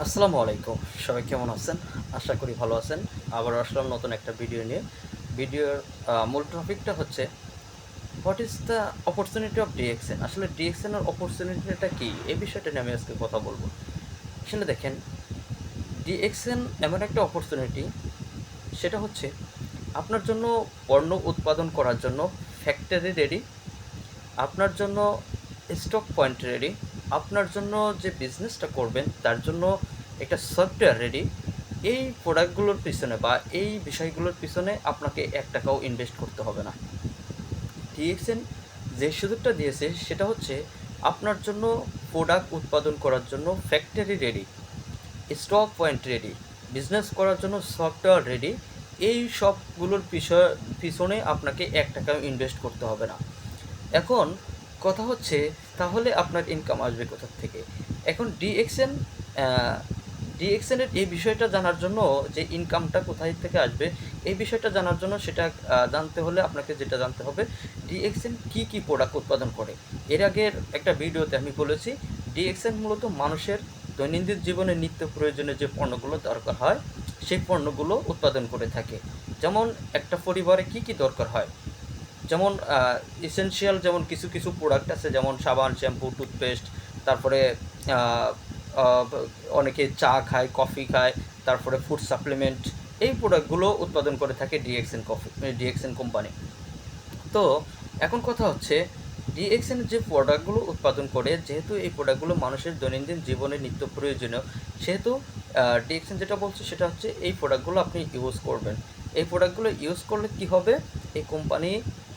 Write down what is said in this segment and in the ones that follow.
আসসালামু আলাইকুম। সবাই কেমন আছেন? আশা করি ভালো আছেন। আবারও আসলাম নতুন একটা ভিডিও নিয়ে। ভিডিওর মূল টপিকটা হচ্ছে what is the opportunity of DXN? আসলে ডিএক্সএন এর অপরচুনিটিটা কী? এই বিষয়টা নিয়ে আমি আজকে কথা বলব। আসলে দেখেন, ডিএক্সএন এমন একটা অপরচুনিটি, সেটা হচ্ছে আপনার জন্য পণ্য উৎপাদন করার জন্য ফ্যাক্টরি রেডি, আপনার জন্য স্টক পয়েন্ট রেডি, আপনার জন্য যে বিজনেসটা করবেন তার জন্য একটা সফটওয়্যার রেডি। এই প্রোডাক্টগুলোর পিছনে বা এই বিষয়গুলোর পিছনে আপনাকে এক টাকাও ইনভেস্ট করতে হবে না। ডিএক্সএন যে সুযোগটা দিয়েছে সেটা হচ্ছে আপনার জন্য প্রোডাক্ট উৎপাদন করার জন্য factory ready, stock point ready, business করার জন্য সফটওয়্যার রেডি। এই সবগুলোর পিছনে আপনাকে এক টাকাও ইনভেস্ট করতে হবে না। এখন কথা হচ্ছে, তাহলে আপনার ইনকাম আসবে কোথা থেকে? এখন ডিএক্সএনের এই বিষয়টা জানার জন্য, যে ইনকামটা কোথায় থেকে আসবে এই বিষয়টা জানার জন্য, সেটা জানতে হলে আপনাকে যেটা জানতে হবে, ডিএক্সএন কী প্রোডাক্ট উৎপাদন করে। এর আগের একটা ভিডিওতে আমি বলেছি, ডিএক্সএন মূলত মানুষের দৈনন্দিন জীবনে নিত্য প্রয়োজনীয় যে পণ্যগুলো দরকার হয় সেই পণ্যগুলো উৎপাদন করে থাকে। যেমন একটা পরিবারে কী দরকার হয়, যেমন এসেনশিয়াল যেমন কিছু কিছু প্রোডাক্ট আছে, যেমন সাবান, শ্যাম্পু, টুথপেস্ট, তারপরে আহ, আহ, অনেকে চা খায়, কফি খায়, তারপরে ফুড সাপ্লিমেন্ট। এই প্রোডাক্টগুলো উৎপাদন করে থাকে ডিএক্সএন কোম্পানি। তো এখন কথা হচ্ছে, ডিএক্সএন যে প্রোডাক্টগুলো উৎপাদন করে, যেহেতু এই প্রোডাক্টগুলো মানুষের দৈনন্দিন জীবনে নিত্য প্রয়োজনীয়, সেহেতু ডিএক্সএন যেটা বলছে সেটা হচ্ছে এই প্রোডাক্টগুলো আপনি ইউজ করবেন। এই প্রোডাক্টগুলো ইউজ করলে কি হবে, এই কোম্পানি,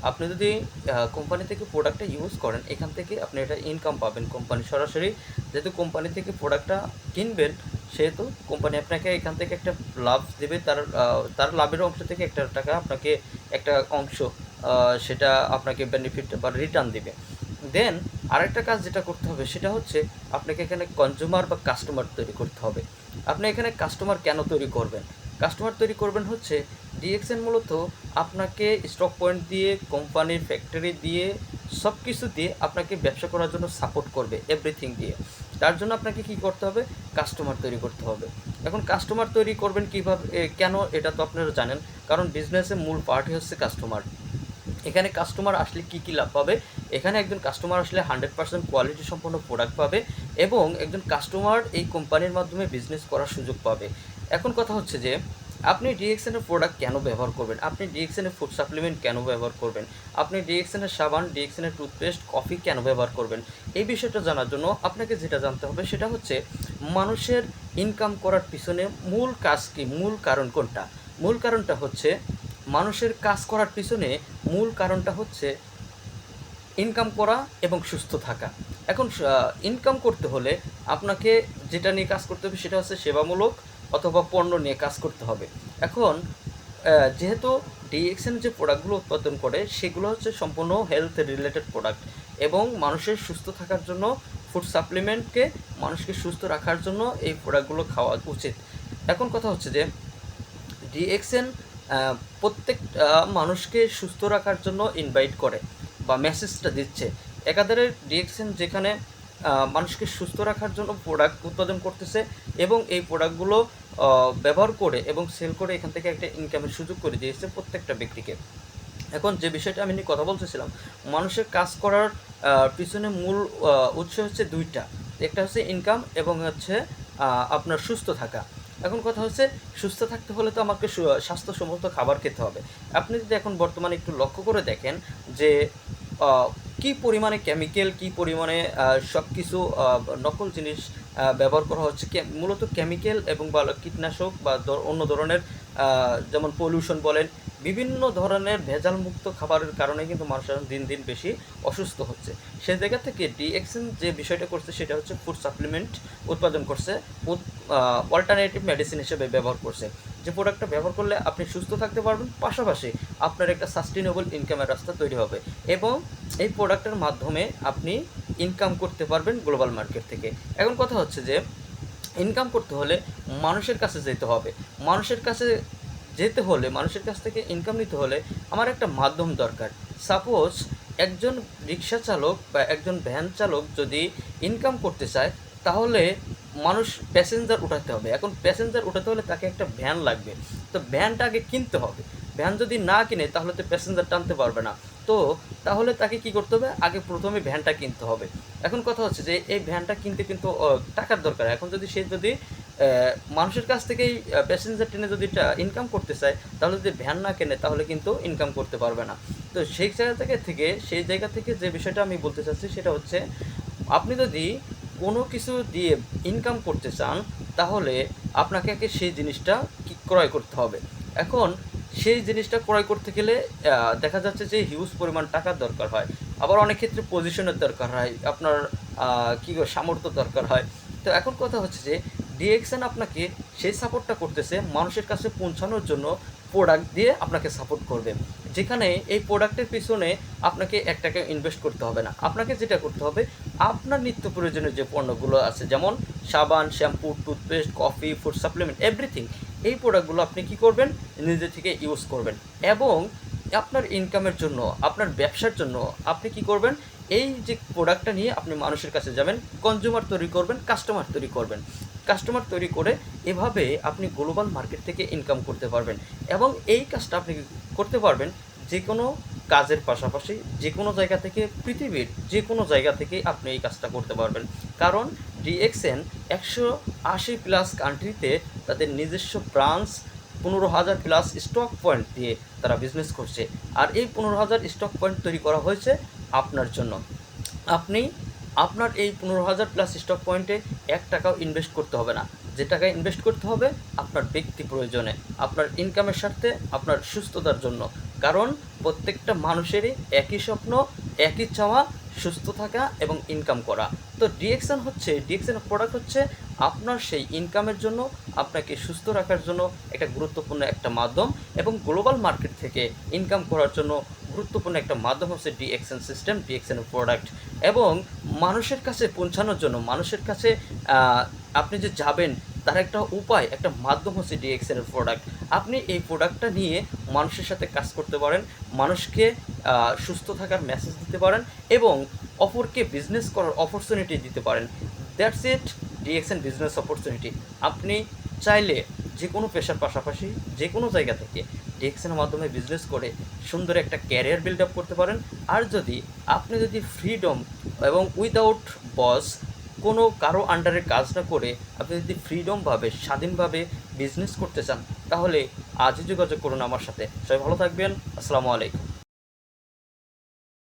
আপনি যদি কোম্পানি থেকে প্রোডাক্টটা ইউজ করেন, এখান থেকে আপনি এটা ইনকাম পাবেন। কোম্পানি সরাসরি, যেহেতু কোম্পানি থেকে প্রোডাক্টটা কিনবেন, সেহেতু কোম্পানি আপনাকে এখান থেকে একটা লাভ দেবে, তার লাভের অংশ থেকে একটা টাকা আপনাকে, একটা অংশ সেটা আপনাকে বেনিফিট বা রিটার্ন দিবে। দেন আরেকটা কাজ যেটা করতে হবে সেটা হচ্ছে, আপনাকে এখানে কনজিউমার বা কাস্টমার তৈরি করতে হবে। আপনি এখানে কাস্টমার কেন তৈরি করবেন? কাস্টমার তৈরি করবেন হচ্ছে, ডিএক্সএন মূলত আপনাকে স্টক পয়েন্ট দিয়ে, কোম্পানির ফ্যাক্টরি দিয়ে, সব কিছু দিয়ে আপনাকে ব্যবসা করার জন্য সাপোর্ট করবে, এভরিথিং দিয়ে। তার জন্য আপনাকে কী করতে হবে? কাস্টমার তৈরি করতে হবে। এখন কাস্টমার তৈরি করবেন কীভাবে, কেন, এটা তো আপনারা জানেন। কারণ বিজনেসের মূল পার্টই হচ্ছে কাস্টমার। এখানে কাস্টমার আসলে কী লাভ পাবে? এখানে একজন কাস্টমার আসলে 100% কোয়ালিটি সম্পন্ন প্রোডাক্ট পাবে, এবং একজন কাস্টমার এই কোম্পানির মাধ্যমে বিজনেস করার সুযোগ পাবে। এখন কথা হচ্ছে যে, আপনি ডিএক্সএনের প্রোডাক্ট কেন ব্যবহার করবেন? আপনি ডিএক্সএনের ফুড সাপ্লিমেন্ট কেন ব্যবহার করবেন? আপনি ডিএক্সএনের সাবান, ডিএক্সএনের টুথপেস্ট, কফি কেন ব্যবহার করবেন? এই বিষয়টা জানার জন্য আপনাকে যেটা জানতে হবে সেটা হচ্ছে, মানুষের ইনকাম করার পিছনে মূল কাজ কী, মূল কারণ কোনটা? মূল কারণটা হচ্ছে, মানুষের কাজ করার পিছনে মূল কারণটা হচ্ছে ইনকাম করা এবং সুস্থ থাকা। এখন ইনকাম করতে হলে আপনাকে যেটা নিয়ে কাজ করতে হবে সেটা হচ্ছে সেবামূলক অথবা পণ্য নিয়ে কাজ করতে হবে। এখন যেহেতু ডিএক্সএন যে প্রোডাক্টগুলো উৎপাদন করে সেগুলো হচ্ছে সম্পূর্ণ হেলথ রিলেটেড প্রোডাক্ট, এবং মানুষের সুস্থ থাকার জন্য, ফুড সাপ্লিমেন্টকে মানুষকে সুস্থ রাখার জন্য এই প্রোডাক্টগুলো খাওয়া উচিত। এখন কথা হচ্ছে যে, ডিএক্সএন প্রত্যেক মানুষকে সুস্থ রাখার জন্য ইনভাইট করে বা মেসেজটা দিচ্ছে। একাধারে ডিএক্সএন যেখানে মানুষকে সুস্থ রাখার জন্য প্রোডাক্ট উৎপাদন করতেছে, এবং এই প্রোডাক্টগুলো ব্যবহার করে এবং সেল করে এখান থেকে একটা ইনকামের সুযোগ করে দিয়েছে প্রত্যেকটা ব্যক্তিকে। এখন যে বিষয়টা আমি নিয়ে কথা বলতেছিলাম, মানুষের কাজ করার পিছনে মূল উৎস হচ্ছে দুইটা। একটা হচ্ছে ইনকাম, এবং হচ্ছে আপনার সুস্থ থাকা। এখন কথা হচ্ছে, সুস্থ থাকতে হলে তো আমাকে স্বাস্থ্যসম্মত খাবার খেতে হবে। আপনি যদি এখন বর্তমানে একটু লক্ষ্য করে দেখেন যে, কী পরিমাণে কেমিক্যাল, কী পরিমাণে সব কিছু নকল জিনিস ব্যবহার করা হচ্ছে, মূলত কেমিক্যাল এবং বা কীটনাশক বা অন্য ধরনের, যেমন পলিউশন বলেন, বিভিন্ন ধরনের ভেজালমুক্ত খাবারের কারণে কিন্তু মানুষ এখন দিন দিন বেশি অসুস্থ হচ্ছে। সেই জায়গা থেকে ডিএক্সএন যে বিষয়টা করছে সেটা হচ্ছে ফুড সাপ্লিমেন্ট উৎপাদন করছে, অল্টারনেটিভ মেডিসিন হিসেবে ব্যবহার করছে। যে প্রোডাক্টটা ব্যবহার করলে আপনি সুস্থ থাকতে পারবেন, পাশাপাশি আপনার একটা সাস্টেনেবল ইনকামের রাস্তা তৈরি হবে, এবং এই প্রোডাক্টের মাধ্যমে আপনি ইনকাম করতে পারবেন গ্লোবাল মার্কেট থেকে। এখন কথা হচ্ছে যে, ইনকাম করতে হলে মানুষের কাছে যেতে হবে। মানুষের কাছে যেতে হলে, মানুষের কাছ থেকে ইনকাম নিতে হলে আমার একটা মাধ্যম দরকার। সাপোজ একজন রিক্সা চালক বা একজন ভ্যান চালক যদি ইনকাম করতে চায়, তাহলে মানুষ প্যাসেঞ্জার উঠাতে হবে। এখন প্যাসেঞ্জার উঠাতে হলে তাকে একটা ভ্যান লাগবে। তো ভ্যানটা আগে কিনতে হবে। ভ্যান যদি না কিনে তাহলে তো প্যাসেঞ্জার টানতে পারবে না। তো তাহলে তাকে কি করতে হবে? আগে প্রথমে ভ্যানটা কিনতে হবে। এখন কথা হচ্ছে যে এই ভ্যানটা কিনতে কিন্তু টাকার দরকার। এখন সে যদি মানুষের কাছ থেকেই প্যাসেঞ্জার টেনে যদি ইনকাম করতে চায়, তাহলে যদি ভ্যান না কেনে তাহলে কিন্তু ইনকাম করতে পারবে না। তো সেই জায়গা থেকে যে বিষয়টা আমি বলতে চাচ্ছি সেটা হচ্ছে, আপনি যদি কোনো কিছু দিয়ে ইনকাম করতে চান তাহলে আপনাকে আগে সেই জিনিসটা ক্রয় করতে হবে। এখন সেই জিনিসটা ক্রয় করতে গেলে দেখা যাচ্ছে যে হিউজ পরিমাণ টাকার দরকার হয়। আবার অনেক ক্ষেত্রে পজিশনের দরকার হয়, আপনার সামর্থ্য দরকার হয়। তো এখন কথা হচ্ছে যে ডিএক্সএন আপনাকে সেই সাপোর্টটা করতেছে মানুষের কাছে পৌঁছানোর জন্য, প্রোডাক্ট দিয়ে আপনাকে সাপোর্ট করবে। যেখানে এই প্রোডাক্টের পিছনে আপনাকে এক টাকা ইনভেস্ট করতে হবে না। আপনাকে যেটা করতে হবে, আপনার নিত্য প্রয়োজনীয় যে পণ্যগুলো আছে, যেমন সাবান, shampoo, toothpaste, coffee, food supplement, everything, এই প্রোডাক্টগুলো আপনি কী করবেন? নিজে থেকে ইউজ করবেন। এবং আপনার ইনকামের জন্য, আপনার ব্যবসার জন্য আপনি কি করবেন? এই যে প্রোডাক্টটা নিয়ে আপনি মানুষের কাছে যাবেন, কনজিউমার তৈরি করবেন, কাস্টমার তৈরি করবেন। কাস্টমার তৈরি করে এভাবে আপনি গ্লোবাল মার্কেট থেকে ইনকাম করতে পারবেন। এবং এই কাজটা আপনি করতে পারবেন যে কোনো কাজের পাশাপাশি, যে কোনো জায়গা থেকে, পৃথিবীর যে কোনো জায়গা থেকেই আপনি এই কাজটা করতে পারবেন। কারণ ডিএক্সএন 180+ কান্ট্রিতে তাদের নিজস্ব ব্রাঞ্চ, 15,000 প্লাস স্টক পয়েন্ট দিয়ে তারা বিজনেস করছে। আর এই 15,000 স্টক পয়েন্ট তৈরি করা হয়েছে আপনার জন্য। আপনি আপনার এই 15,000+ স্টক পয়েন্টে 1 টাকাও ইনভেস্ট করতে হবে না। যে টাকা ইনভেস্ট করতে হবে আপনার ব্যক্তি প্রয়োজনে, আপনার ইনকামের স্বার্থে, আপনার সুস্থতার জন্য। কারণ প্রত্যেকটা মানুষেরই একই স্বপ্ন, একই চাওয়া, সুস্থ থাকা এবং ইনকাম করা। তো ডিএক্সএন প্রোডাক্ট হচ্ছে আপনার সেই ইনকামের জন্য, আপনাকে সুস্থ রাখার জন্য একটা গুরুত্বপূর্ণ একটা মাধ্যম। এবং গ্লোবাল মার্কেট থেকে ইনকাম করার জন্য গুরুত্বপূর্ণ একটা মাধ্যম হচ্ছে ডিএক্সএন সিস্টেম, ডিএক্সএন প্রোডাক্ট। এবং মানুষের কাছে পৌঁছানোর জন্য, মানুষের কাছে আপনি যে যাবেন তার একটা উপায়, একটা মাধ্যম হচ্ছে ডিএক্সএন প্রোডাক্ট। আপনি এই প্রোডাক্টটা নিয়ে মানুষের সাথে কাজ করতে পারেন, মানুষকে সুস্থ থাকার মেসেজ দিতে পারেন এবং অপরকে বিজনেস করার অপরচুনিটি দিতে পারেন। That's it, DXN business opportunity. আপনি চাইলে যে কোনো পেশার পাশাপাশি যে কোনো জায়গা থেকে ডিএক্সএনের মাধ্যমে বিজনেস করে সুন্দর একটা ক্যারিয়ার বিল্ড আপ করতে পারেন। আর আপনি ফ্রিডম এবং উইদাউট বস, কোনো কারো আন্ডারে কাজ না করে আপনি যদি ফ্রিডমভাবে, স্বাধীনভাবে বিজনেস করতে চান, তাহলে আজই যোগাযোগ করুন আমার সাথে। সবাই ভালো থাকবেন। আসসালামু আলাইকুম।